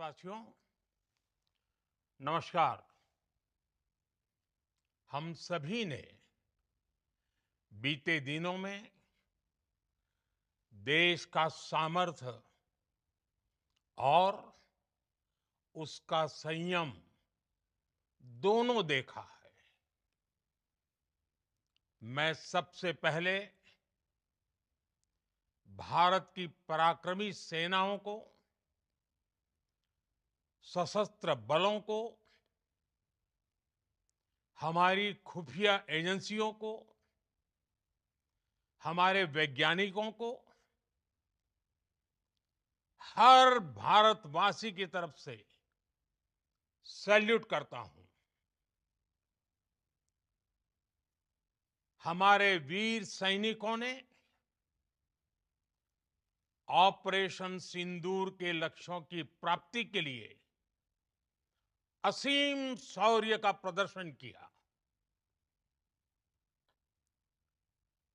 देशवासियों, नमस्कार। हम सभी ने बीते दिनों में देश का सामर्थ्य और उसका संयम दोनों देखा है। मैं सबसे पहले भारत की पराक्रमी सेनाओं को, सशस्त्र बलों को, हमारी खुफिया एजेंसियों को, हमारे वैज्ञानिकों को, हर भारतवासी की तरफ से सैल्यूट करता हूं। हमारे वीर सैनिकों ने ऑपरेशन सिंदूर के लक्ष्यों की प्राप्ति के लिए असीम शौर्य का प्रदर्शन किया।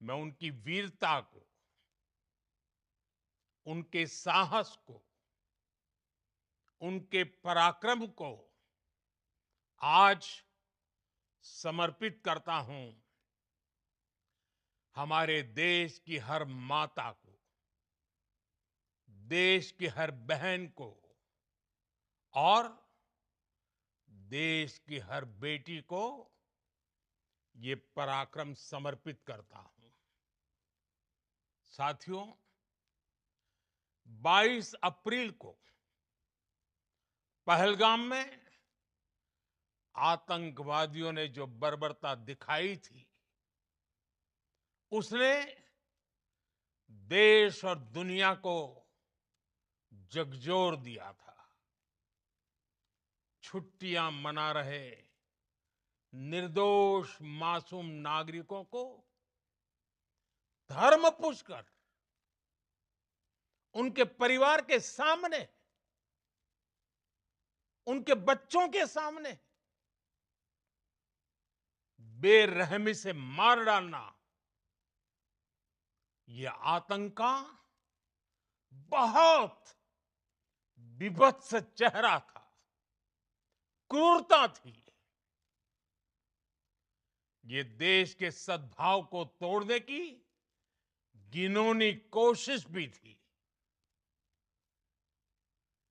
मैं उनकी वीरता को, उनके साहस को, उनके पराक्रम को आज समर्पित करता हूं हमारे देश की हर माता को, देश की हर बहन को और देश की हर बेटी को ये पराक्रम समर्पित करता हूं। साथियों, 22 अप्रैल को पहलगाम में आतंकवादियों ने जो बर्बरता दिखाई थी, उसने देश और दुनिया को झकझोर दिया था। छुट्टियां मना रहे निर्दोष मासूम नागरिकों को धर्म पूछकर उनके परिवार के सामने, उनके बच्चों के सामने बेरहमी से मार डालना, यह आतंक का बहुत बीभत्स चेहरा था, क्रूरता थी। ये देश के सद्भाव को तोड़ने की घिनौनी कोशिश भी थी।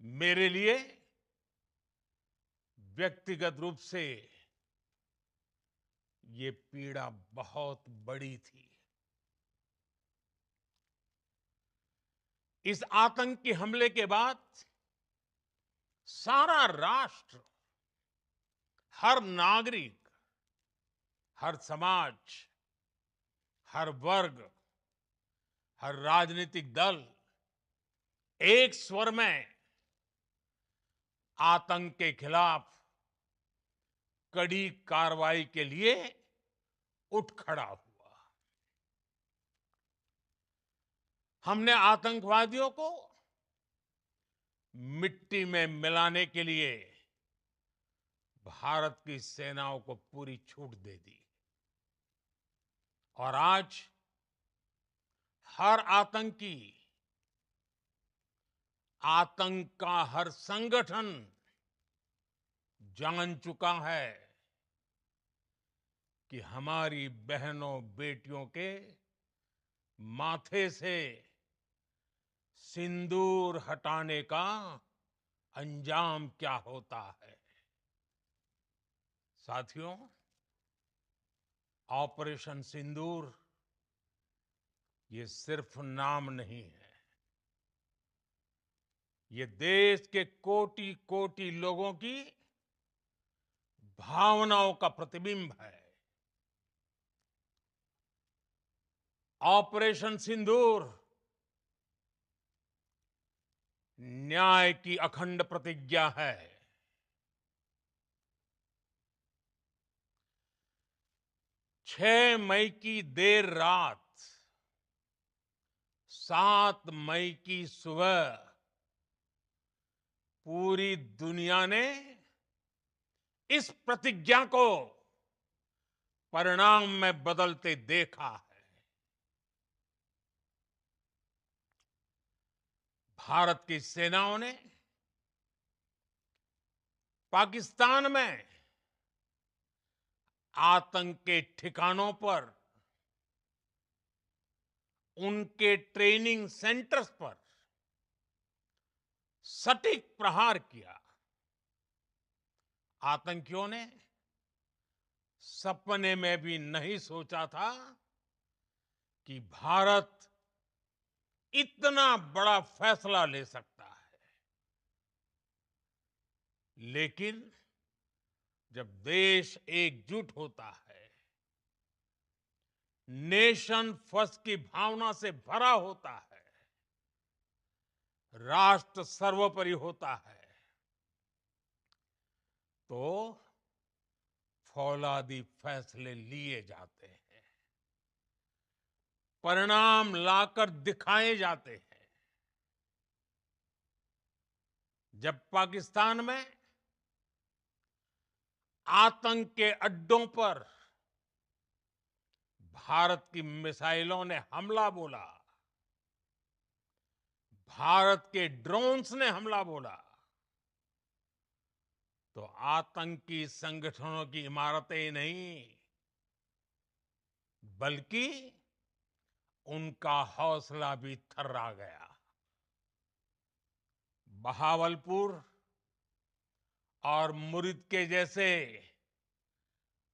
मेरे लिए व्यक्तिगत रूप से ये पीड़ा बहुत बड़ी थी। इस आतंकी हमले के बाद सारा राष्ट्र, हर नागरिक, हर समाज, हर वर्ग, हर राजनीतिक दल एक स्वर में आतंक के खिलाफ कड़ी कार्रवाई के लिए उठ खड़ा हुआ। हमने आतंकवादियों को मिट्टी में मिलाने के लिए भारत की सेनाओं को पूरी छूट दे दी और आज हर आतंकी, आतंक का हर संगठन जान चुका है कि हमारी बहनों बेटियों के माथे से सिंदूर हटाने का अंजाम क्या होता है। साथियों, ऑपरेशन सिंदूर ये सिर्फ नाम नहीं है, ये देश के कोटि कोटि लोगों की भावनाओं का प्रतिबिंब है। ऑपरेशन सिंदूर न्याय की अखंड प्रतिज्ञा है। 6 मई की देर रात, 7 मई की सुबह पूरी दुनिया ने इस प्रतिज्ञा को परिणाम में बदलते देखा है। भारत की सेनाओं ने पाकिस्तान में आतंक के ठिकानों पर, उनके ट्रेनिंग सेंटर्स पर सटीक प्रहार किया। आतंकियों ने सपने में भी नहीं सोचा था कि भारत इतना बड़ा फैसला ले सकता है। लेकिन जब देश एकजुट होता है, नेशन फर्स्ट की भावना से भरा होता है, राष्ट्र सर्वोपरि होता है, तो फौलादी फैसले लिए जाते हैं, परिणाम लाकर दिखाए जाते हैं। जब पाकिस्तान में आतंक के अड्डों पर भारत की मिसाइलों ने हमला बोला, भारत के ड्रोन्स ने हमला बोला, तो आतंकी संगठनों की इमारतें ही नहीं, बल्कि उनका हौसला भी थर्रा गया। बहावलपुर और मुरिद के जैसे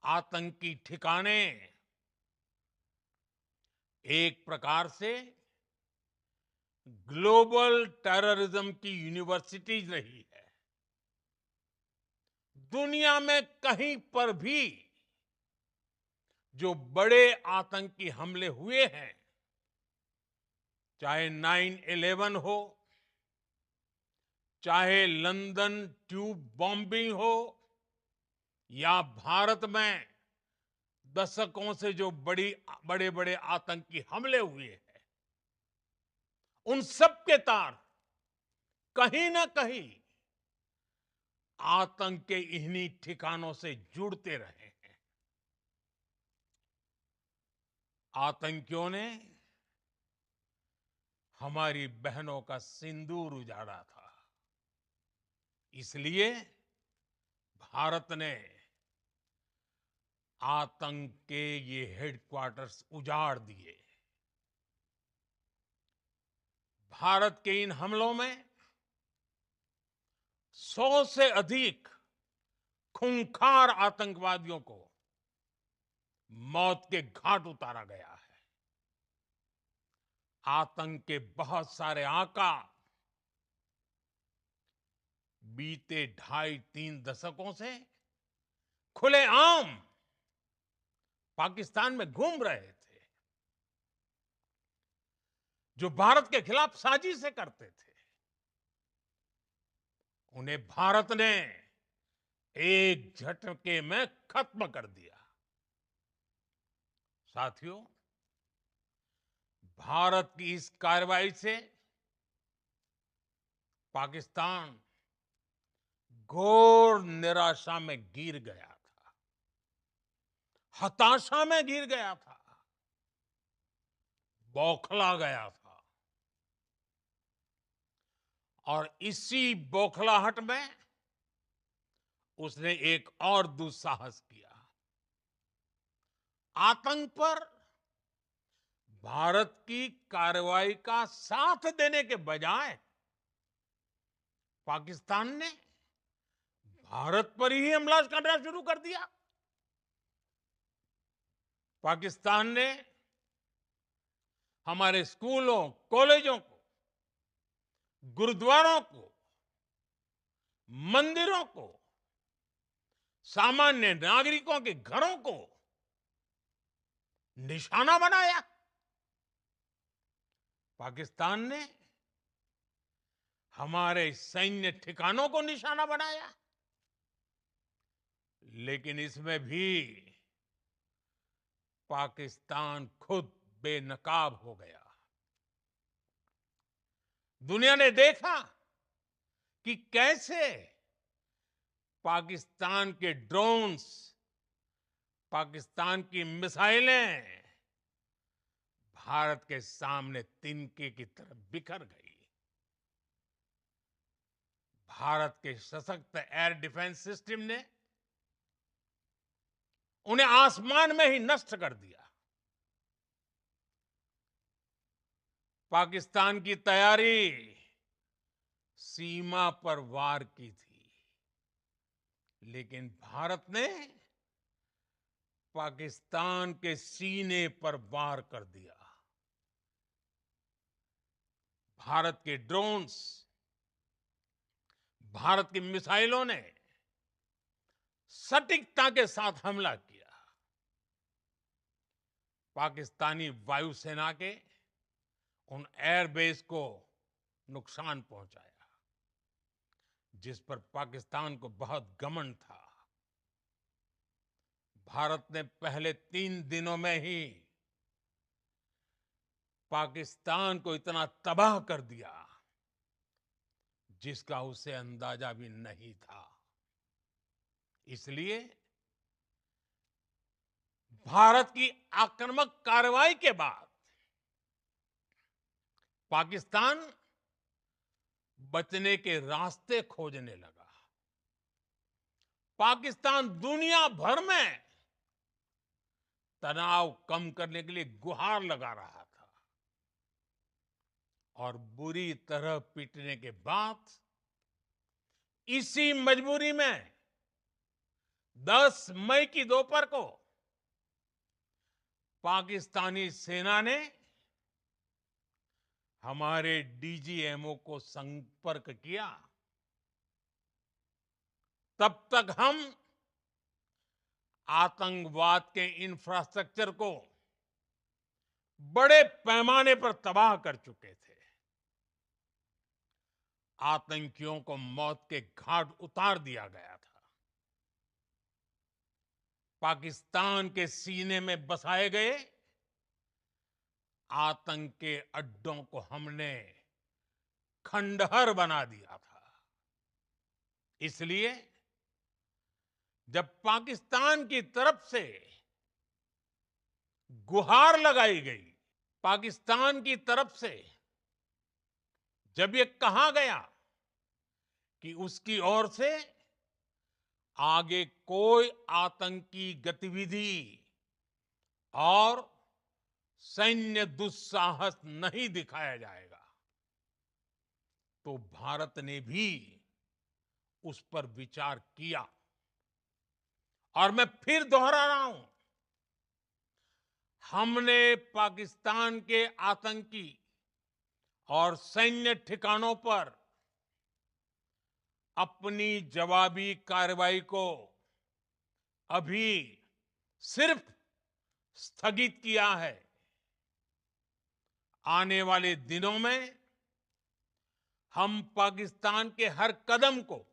आतंकी ठिकाने एक प्रकार से ग्लोबल टेररिज्म की यूनिवर्सिटीज रही है। दुनिया में कहीं पर भी जो बड़े आतंकी हमले हुए हैं, चाहे 9/11 हो, चाहे लंदन ट्यूब बॉम्बिंग हो, या भारत में दशकों से जो बड़े बड़े आतंकी हमले हुए हैं, उन सब के तार कहीं ना कहीं आतंक के इन्हीं ठिकानों से जुड़ते रहे हैं। आतंकियों ने हमारी बहनों का सिंदूर उजाड़ा था, इसलिए भारत ने आतंक के ये हेडक्वार्टर्स उजाड़ दिए। भारत के इन हमलों में 100 से अधिक खूंखार आतंकवादियों को मौत के घाट उतारा गया है। आतंक के बहुत सारे आका बीते 2.5-3 दशकों से खुलेआम पाकिस्तान में घूम रहे थे, जो भारत के खिलाफ साजिशें करते थे। उन्हें भारत ने एक झटके में खत्म कर दिया। साथियों, भारत की इस कार्रवाई से पाकिस्तान घोर निराशा में गिर गया था, हताशा में गिर गया था, बौखला गया था। और इसी बौखलाहट में उसने एक और दुस्साहस किया। आतंक पर भारत की कार्रवाई का साथ देने के बजाय पाकिस्तान ने भारत पर ही हमला करना शुरू कर दिया। पाकिस्तान ने हमारे स्कूलों, कॉलेजों को, गुरुद्वारों को, मंदिरों को, सामान्य नागरिकों के घरों को निशाना बनाया। पाकिस्तान ने हमारे सैन्य ठिकानों को निशाना बनाया। लेकिन इसमें भी पाकिस्तान खुद बेनकाब हो गया। दुनिया ने देखा कि कैसे पाकिस्तान के ड्रोन्स, पाकिस्तान की मिसाइलें भारत के सामने तिनके की तरह बिखर गई। भारत के सशक्त एयर डिफेंस सिस्टम ने उन्हें आसमान में ही नष्ट कर दिया। पाकिस्तान की तैयारी सीमा पर वार की थी, लेकिन भारत ने पाकिस्तान के सीने पर वार कर दिया। भारत के ड्रोन्स, भारत की मिसाइलों ने सटीकता के साथ हमला किया। पाकिस्तानी वायुसेना के उन एयरबेस को नुकसान पहुंचाया, जिस पर पाकिस्तान को बहुत घमंड था। भारत ने पहले 3 दिनों में ही पाकिस्तान को इतना तबाह कर दिया, जिसका उसे अंदाजा भी नहीं था। इसलिए भारत की आक्रामक कार्रवाई के बाद पाकिस्तान बचने के रास्ते खोजने लगा। पाकिस्तान दुनिया भर में तनाव कम करने के लिए गुहार लगा रहा था, और बुरी तरह पीटने के बाद इसी मजबूरी में 10 मई की दोपहर को पाकिस्तानी सेना ने हमारे डीजीएमओ को संपर्क किया। तब तक हम आतंकवाद के इंफ्रास्ट्रक्चर को बड़े पैमाने पर तबाह कर चुके थे। आतंकियों को मौत के घाट उतार दिया गया था। पाकिस्तान के सीने में बसाए गए आतंक के अड्डों को हमने खंडहर बना दिया था। इसलिए जब पाकिस्तान की तरफ से गुहार लगाई गई, पाकिस्तान की तरफ से जब ये कहा गया कि उसकी ओर से आगे कोई आतंकी गतिविधि और सैन्य दुस्साहस नहीं दिखाया जाएगा, तो भारत ने भी उस पर विचार किया। और मैं फिर दोहरा रहा हूं, हमने पाकिस्तान के आतंकी और सैन्य ठिकानों पर अपनी जवाबी कार्रवाई को अभी सिर्फ स्थगित किया है। आने वाले दिनों में हम पाकिस्तान के हर कदम को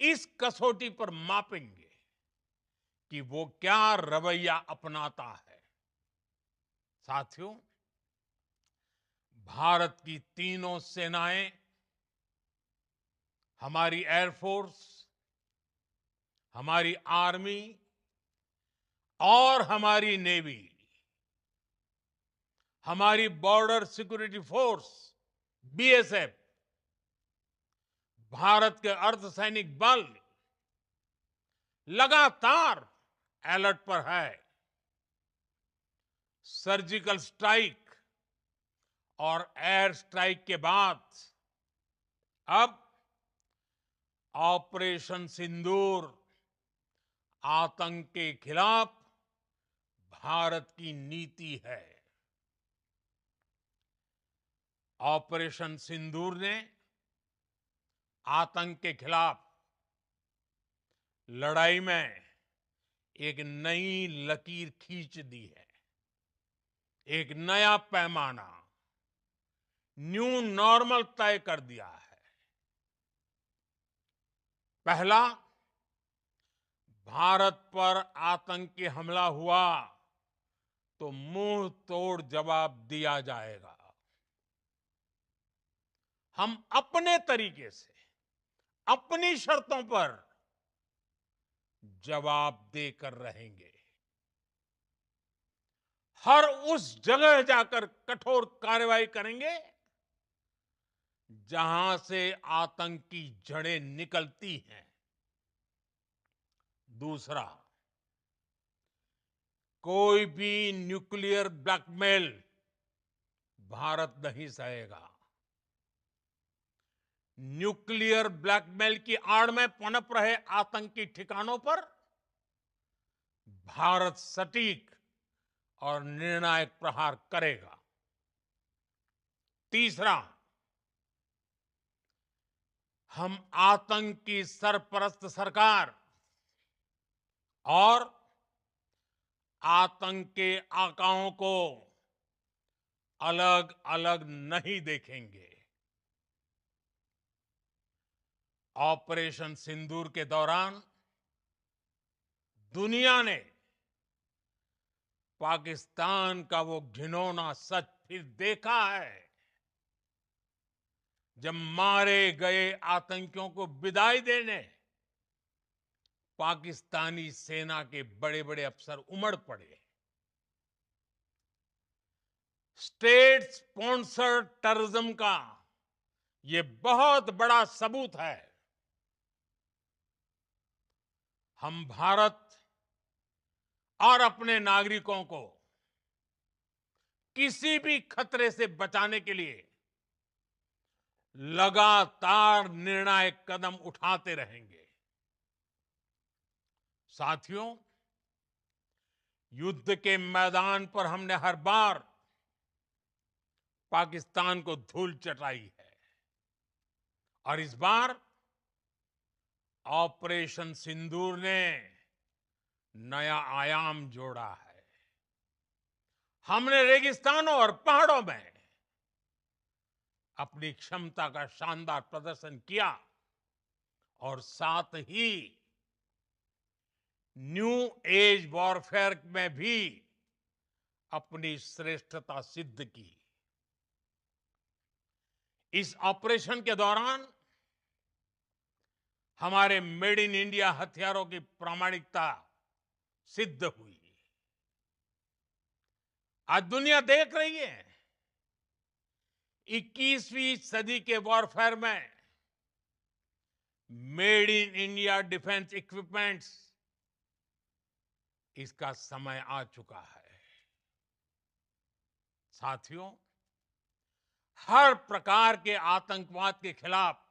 इस कसौटी पर मापेंगे कि वो क्या रवैया अपनाता है। साथियों, भारत की तीनों सेनाएं, हमारी एयरफोर्स, हमारी आर्मी और हमारी नेवी, हमारी border security force BSF, Bharat के अर्धसैनिक बल लगातार अलर्ट पर है। सर्जिकल स्ट्राइक और एयर स्ट्राइक के बाद अब ऑपरेशन सिंदूर आतंक के खिलाफ भारत की नीति है। ऑपरेशन सिंदूर ने आतंक के खिलाफ लड़ाई में एक नई लकीर खींच दी है। एक नया पैमाना, न्यू नॉर्मल तय कर दिया है। पहला, भारत पर आतंकी हमला हुआ तो मुंह तोड़ जवाब दिया जाएगा। हम अपने तरीके से, अपनी शर्तों पर जवाब देकर रहेंगे। हर उस जगह जाकर कठोर कार्रवाई करेंगे जहां से आतंक की जड़ें निकलती हैं। दूसरा, कोई भी न्यूक्लियर ब्लैकमेल भारत नहीं सहेगा। न्यूक्लियर ब्लैकमेल की आड़ में पनप रहे आतंकी ठिकानों पर भारत सटीक और निर्णायक प्रहार करेगा। तीसरा, हम आतंक की सरपरस्त सरकार और आतंक के आकाओं को अलग अलग नहीं देखेंगे। ऑपरेशन सिंदूर के दौरान दुनिया ने पाकिस्तान का वो घिनौना सच फिर देखा है, जब मारे गए आतंकियों को विदाई देने पाकिस्तानी सेना के बड़े बड़े अफसर उमड़ पड़े। स्टेट स्पॉन्सर्ड टेररिज्म का ये बहुत बड़ा सबूत है। हम भारत और अपने नागरिकों को किसी भी खतरे से बचाने के लिए लगातार निर्णायक कदम उठाते रहेंगे। साथियों, युद्ध के मैदान पर हमने हर बार पाकिस्तान को धूल चटाई है और इस बार ऑपरेशन सिंदूर ने नया आयाम जोड़ा है। हमने रेगिस्तानों और पहाड़ों में अपनी क्षमता का शानदार प्रदर्शन किया और साथ ही न्यू एज वॉरफेयर में भी अपनी श्रेष्ठता सिद्ध की। इस ऑपरेशन के दौरान हमारे मेड इन इंडिया हथियारों की प्रामाणिकता सिद्ध हुई। आज दुनिया देख रही है 21वीं सदी के वॉरफेयर में made in India defence equipments, इसका समय आ चुका है। साथियों, हर प्रकार के आतंकवाद के खिलाफ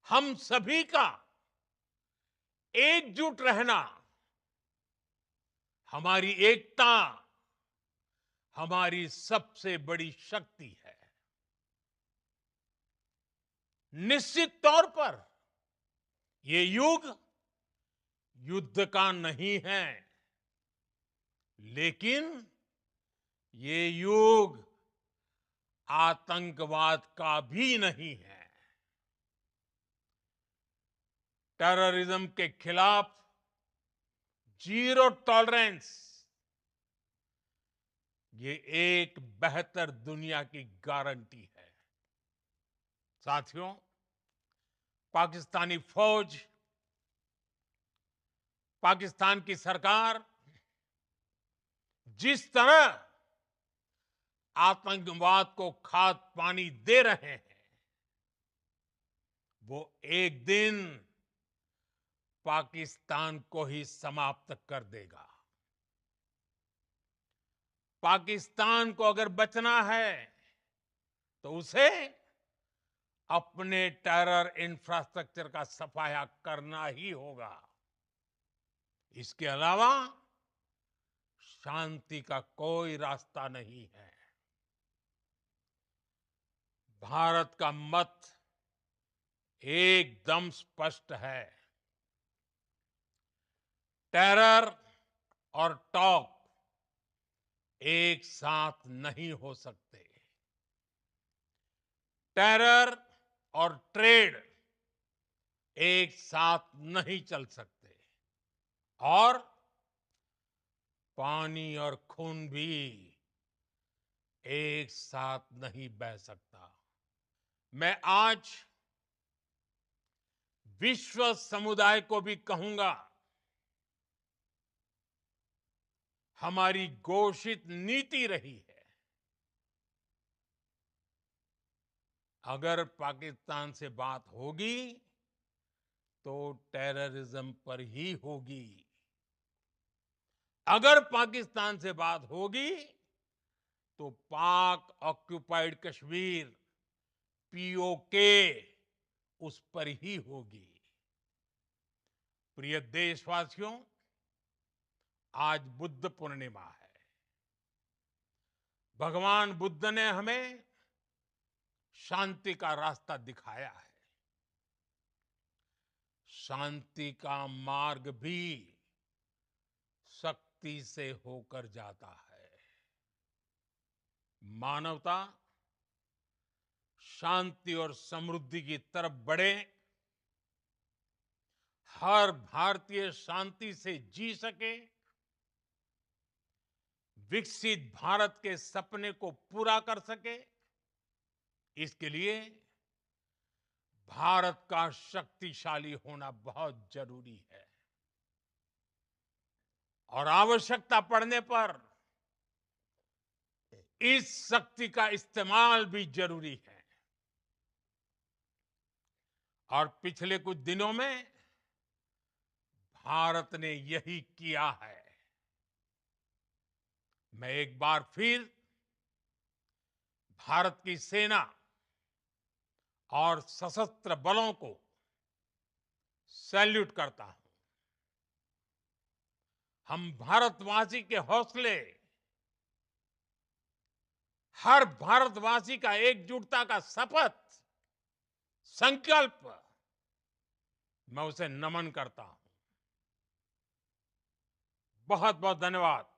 हम सभी का एकजुट रहना, हमारी एकता हमारी सबसे बड़ी शक्ति है। निश्चित तौर पर ये युग युद्ध का नहीं है, लेकिन ये युग आतंकवाद का भी नहीं है। टेररिज्म के खिलाफ जीरो टॉलरेंस, ये एक बेहतर दुनिया की गारंटी है। साथियों, पाकिस्तानी फौज, पाकिस्तान की सरकार जिस तरह आतंकवाद को खाद पानी दे रहे हैं, वो एक दिन पाकिस्तान को ही समाप्त कर देगा। पाकिस्तान को अगर बचना है तो उसे अपने टेरर इंफ्रास्ट्रक्चर का सफाया करना ही होगा। इसके अलावा शांति का कोई रास्ता नहीं है। भारत का मत एकदम स्पष्ट है। टेरर और टॉक एक साथ नहीं हो सकते। टेरर और ट्रेड एक साथ नहीं चल सकते और पानी और खून भी एक साथ नहीं बह सकता। मैं आज विश्व समुदाय को भी कहूंगा, हमारी घोषित नीति रही है अगर पाकिस्तान से बात होगी तो टेररिज्म पर ही होगी। अगर पाकिस्तान से बात होगी तो पाक ऑक्युपाइड कश्मीर पीओके उस पर ही होगी। प्रिय देशवासियों, आज बुद्ध पूर्णिमा है। भगवान बुद्ध ने हमें शांति का रास्ता दिखाया है। शांति का मार्ग भी शक्ति से होकर जाता है। मानवता शांति और समृद्धि की तरफ बढ़े, हर भारतीय शांति से जी सके, विकसित भारत के सपने को पूरा कर सके, इसके लिए भारत का शक्तिशाली होना बहुत जरूरी है। और आवश्यकता पड़ने पर इस शक्ति का इस्तेमाल भी जरूरी है। और पिछले कुछ दिनों में भारत ने यही किया है। मैं एक बार फिर भारत की सेना और सशस्त्र बलों को सैल्यूट करता हूं। हम भारतवासी के हौसले, हर भारतवासी का एकजुटता का शपथ, संकल्प, मैं उसे नमन करता हूं। बहुत बहुत धन्यवाद।